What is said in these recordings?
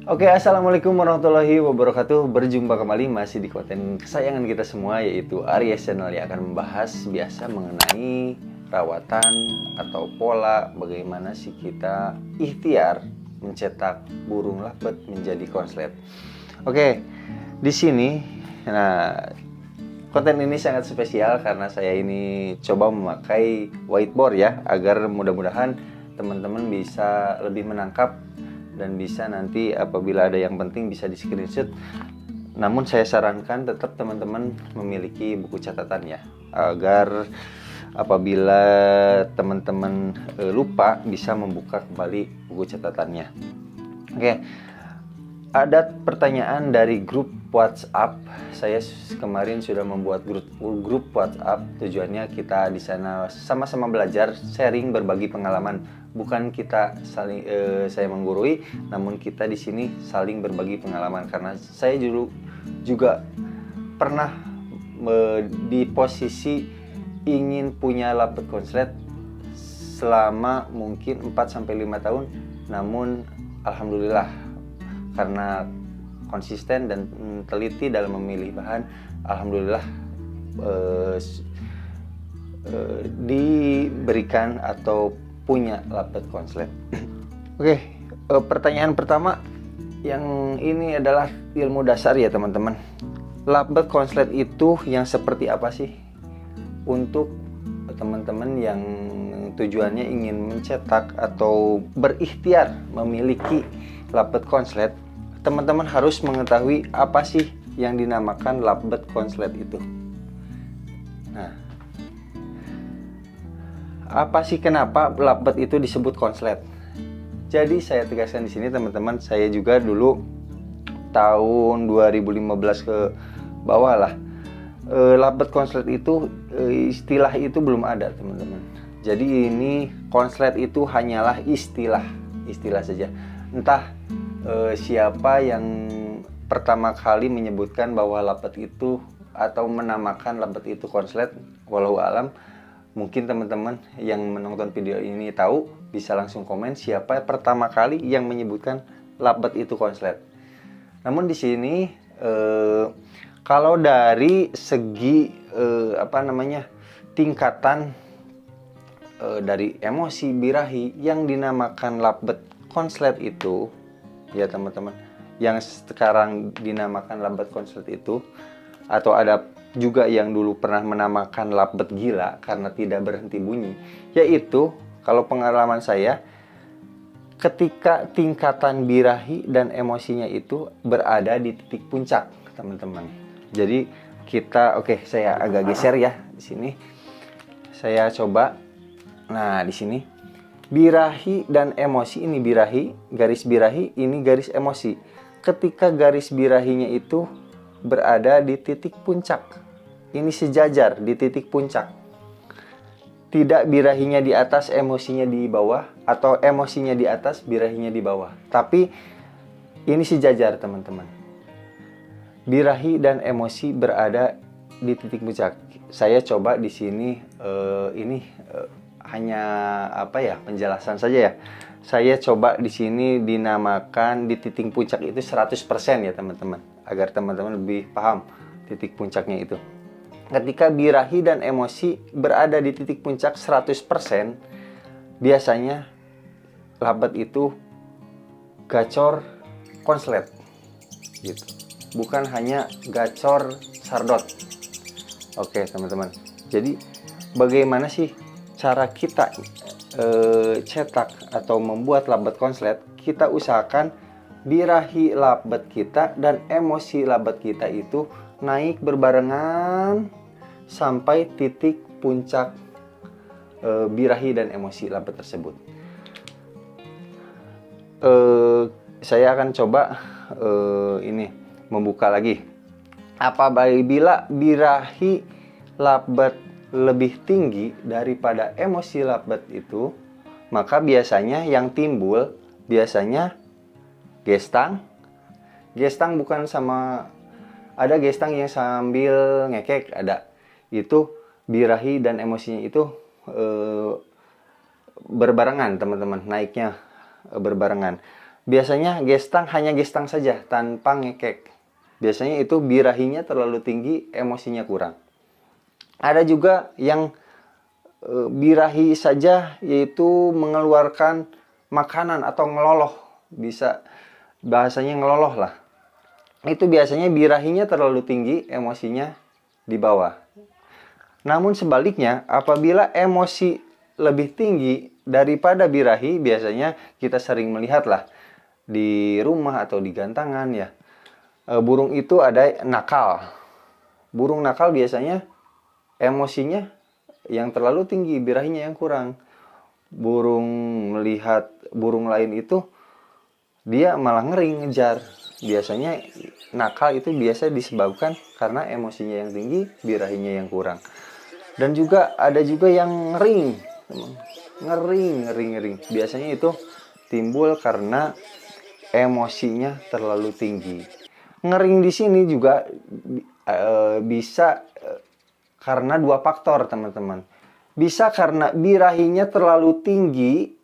Oke, assalamualaikum warahmatullahi wabarakatuh. Berjumpa kembali masih di konten kesayangan kita semua, yaitu Aries Channel, yang akan membahas biasa mengenai perawatan atau pola bagaimana sih kita ikhtiar mencetak burung lovebird menjadi konslet. Oke, di sini, nah, konten ini sangat spesial karena saya ini coba memakai whiteboard ya, agar mudah-mudahan teman-teman bisa lebih menangkap dan bisa nanti apabila ada yang penting bisa di screenshot. Namun saya sarankan tetap teman-teman memiliki buku catatan ya, agar apabila teman-teman lupa bisa membuka kembali buku catatannya. Oke, ada pertanyaan dari grup WhatsApp. Saya kemarin sudah membuat grup WhatsApp. Tujuannya kita di sana sama-sama belajar, sharing, berbagi pengalaman. Bukan kita saling saya menggurui, namun kita di sini saling berbagi pengalaman. Karena saya dulu juga pernah di posisi ingin punya lovebird konslet selama mungkin 4-5 tahun. Namun alhamdulillah, karena konsisten dan teliti dalam memilih bahan, alhamdulillah diberikan atau punya lovebird konslet. Oke, pertanyaan pertama yang ini adalah ilmu dasar ya teman-teman. Lovebird konslet itu yang seperti apa sih? Untuk teman-teman yang tujuannya ingin mencetak atau berikhtiar memiliki lovebird konslet, teman-teman harus mengetahui apa sih yang dinamakan lovebird konslet itu. Nah, apa sih kenapa lovebird itu disebut konslet? Jadi saya tegaskan di sini teman-teman, saya juga dulu tahun 2015 ke bawah lah, lovebird konslet itu istilah itu belum ada teman-teman. Jadi ini konslet itu hanyalah istilah saja. Entah siapa yang pertama kali menyebutkan bahwa lovebird itu atau menamakan lovebird itu konslet, walau alam. Mungkin teman-teman yang menonton video ini tahu, bisa langsung komen siapa pertama kali yang menyebutkan lovebird itu konslet. Namun di sini kalau dari segi tingkatan dari emosi birahi yang dinamakan lovebird konslet itu ya teman-teman, yang sekarang dinamakan lovebird konslet itu, atau ada juga yang dulu pernah menamakan lovebird gila karena tidak berhenti bunyi, yaitu kalau pengalaman saya, ketika tingkatan birahi dan emosinya itu berada di titik puncak teman-teman. Jadi kita saya agak geser ya di sini. Saya coba. Nah, di sini birahi dan emosi, ini birahi, garis birahi, ini garis emosi. Ketika garis birahinya itu berada di titik puncak, ini sejajar di titik puncak. Tidak birahinya di atas, emosinya di bawah, atau emosinya di atas, birahinya di bawah. Tapi ini sejajar teman-teman. Birahi dan emosi berada di titik puncak. Saya coba di sini hanya penjelasan saja ya. Saya coba di sini dinamakan di titik puncak itu 100% ya teman-teman, agar teman-teman lebih paham titik puncaknya itu. Ketika birahi dan emosi berada di titik puncak 100%, biasanya lovebird itu gacor konslet gitu. Bukan hanya gacor sardot. Oke teman-teman. Jadi bagaimana sih cara kita cetak atau membuat lovebird konslet? Kita usahakan birahi lovebird kita dan emosi lovebird kita itu naik berbarengan sampai titik puncak birahi dan emosi lovebird tersebut. Saya akan coba membuka lagi. Apabila birahi lovebird lebih tinggi daripada emosi lovebird itu, maka biasanya yang timbul gestang. Gestang bukan sama, ada gestang yang sambil ngekek, ada. Itu birahi dan emosinya itu berbarengan teman-teman, naiknya berbarengan. biasanya gestang, hanya gestang saja tanpa ngekek. Biasanya itu birahinya terlalu tinggi, emosinya kurang. Ada juga yang birahi saja, yaitu mengeluarkan makanan atau ngeloloh, bisa bahasanya ngeloloh lah. Itu biasanya birahinya terlalu tinggi, emosinya di bawah. Namun sebaliknya, apabila emosi lebih tinggi daripada birahi, biasanya kita sering melihat lah di rumah atau di gantangan ya, burung itu ada nakal. Burung nakal biasanya emosinya yang terlalu tinggi, birahinya yang kurang. Burung melihat burung lain itu, dia malah ngeri ngejar. Biasanya nakal itu biasa disebabkan karena emosinya yang tinggi, birahinya yang kurang. Dan juga ada juga yang ngering. Ngering. Biasanya itu timbul karena emosinya terlalu tinggi. Ngering di sini juga bisa karena dua faktor, teman-teman. Bisa karena birahinya terlalu tinggi,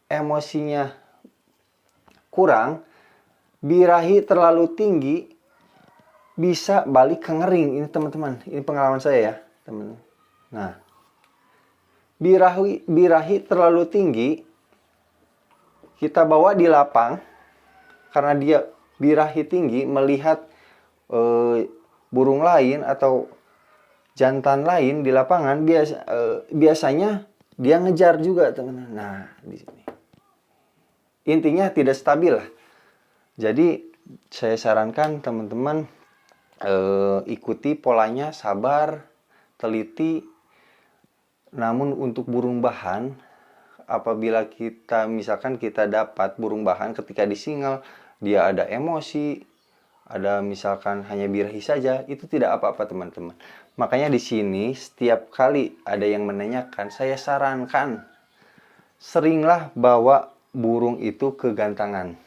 emosinya kurang. Birahi terlalu tinggi, bisa balik ke ngering. Ini teman-teman, ini pengalaman saya ya, teman. Nah, birahi terlalu tinggi, kita bawa di lapang, karena dia birahi tinggi, melihat burung lain atau jantan lain di lapangan, biasanya dia ngejar juga, teman. Nah, di sini intinya tidak stabil lah. Jadi saya sarankan teman-teman ikuti polanya, sabar, teliti. Namun untuk burung bahan, apabila kita misalkan kita dapat burung bahan ketika di single, dia ada emosi, ada misalkan hanya birahi saja, itu tidak apa-apa, teman-teman. Makanya di sini setiap kali ada yang menanyakan, saya sarankan seringlah bawa burung itu ke gantangan.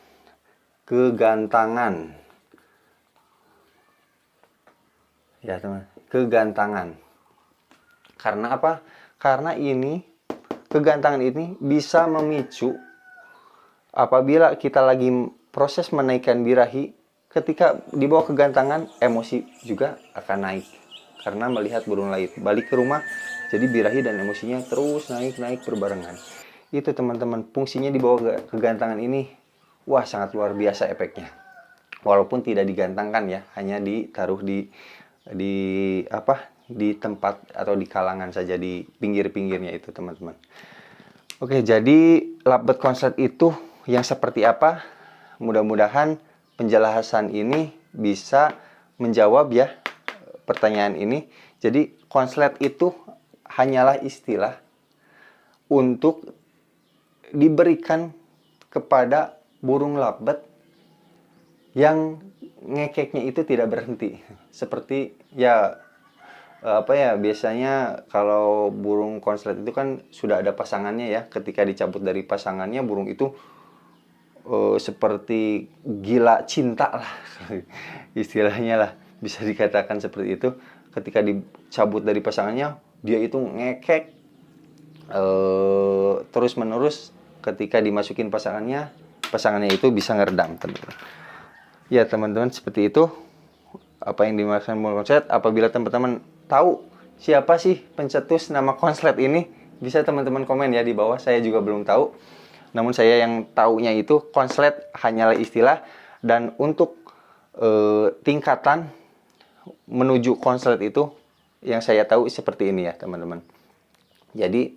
Ya, teman. Kegantangan. Karena apa? Karena ini kegantangan ini bisa memicu apabila kita lagi proses menaikkan birahi, ketika dibawa ke gantangan, emosi juga akan naik karena melihat burung lain. Balik ke rumah, jadi birahi dan emosinya terus naik berbarengan. Itu teman-teman, fungsinya dibawa ke gantangan ini, wah sangat luar biasa efeknya. Walaupun tidak digantangkan ya, hanya ditaruh di tempat atau di kalangan saja, di pinggir-pinggirnya itu, teman-teman. Oke, jadi lovebird konslet itu yang seperti apa? Mudah-mudahan penjelasan ini bisa menjawab ya pertanyaan ini. Jadi konslet itu hanyalah istilah untuk diberikan kepada burung lovebird yang ngekeknya itu tidak berhenti. Seperti ya biasanya kalau burung konslet itu kan sudah ada pasangannya ya. Ketika dicabut dari pasangannya, burung itu seperti gila cinta lah. Istilahnya lah, bisa dikatakan seperti itu. Ketika dicabut dari pasangannya, dia itu ngekek terus menerus. Ketika dimasukin pasangannya itu bisa ngeredam, teman-teman. Ya teman-teman, seperti itu apa yang dimaksud burung konslet. Apabila teman-teman tahu siapa sih pencetus nama konslet ini, bisa teman-teman komen ya di bawah. Saya juga belum tahu. Namun saya yang taunya itu konslet hanyalah istilah, dan untuk tingkatan menuju konslet itu yang saya tahu seperti ini ya, teman-teman. Jadi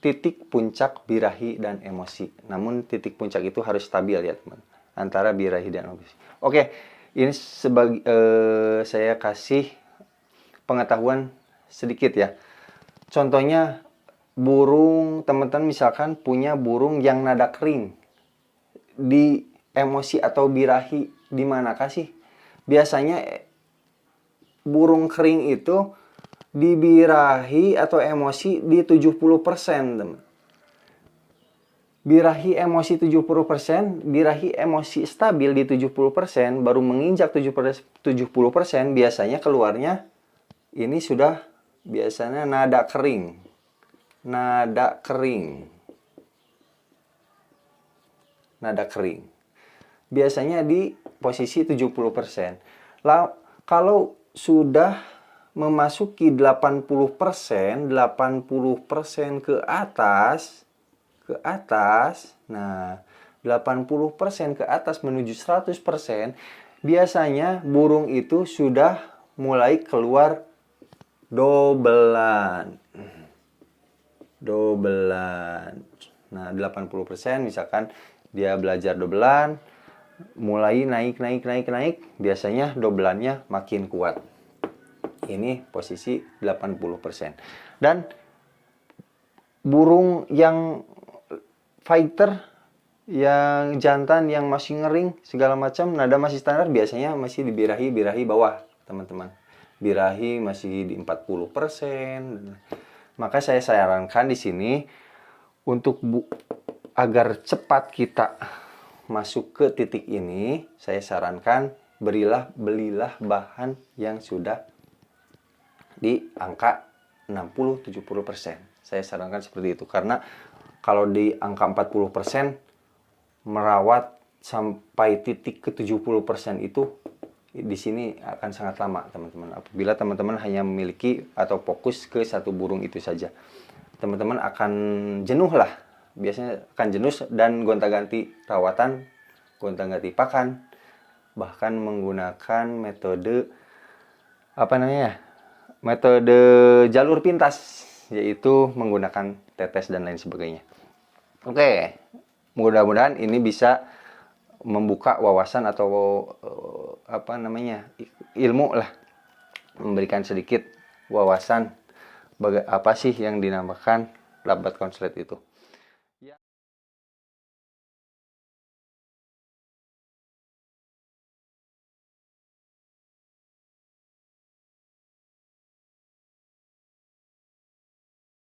titik puncak birahi dan emosi. Namun titik puncak itu harus stabil ya, teman, antara birahi dan emosi. Oke, ini sebagai saya kasih pengetahuan sedikit ya. Contohnya burung, teman-teman misalkan punya burung yang nada kering, di emosi atau birahi di manakah sih? Biasanya burung kering itu di birahi atau emosi di 70%, teman. Birahi emosi 70%, birahi emosi stabil di 70%, baru menginjak 70%, biasanya keluarnya ini sudah biasanya nada kering. Nada kering. nada kering. Biasanya di posisi 70%. Kalau sudah memasuki 80%, 80% ke atas, nah 80% ke atas menuju 100%, biasanya burung itu sudah mulai keluar dobelan. Nah, 80% misalkan dia belajar dobelan, mulai naik, biasanya dobelannya makin kuat. Ini posisi 80%. Dan burung yang fighter, yang jantan, yang masih ngering, segala macam, nada masih standar, biasanya masih di birahi bawah, teman-teman. Birahi masih di 40%. Maka saya sarankan di sini untuk agar cepat kita masuk ke titik ini, saya sarankan belilah bahan yang sudah di angka 60-70%. Saya sarankan seperti itu, karena kalau di angka 40% merawat sampai titik ke 70% itu di sini akan sangat lama, teman-teman. Apabila teman-teman hanya memiliki atau fokus ke satu burung itu saja, teman-teman akan jenuh lah. Biasanya akan jenuh dan gonta-ganti rawatan, gonta-ganti pakan, bahkan menggunakan metode metode jalur pintas, yaitu menggunakan tetes dan lain sebagainya. Oke, mudah-mudahan ini bisa membuka wawasan atau ilmu lah, memberikan sedikit wawasan apa sih yang dinamakan lambat konslet itu.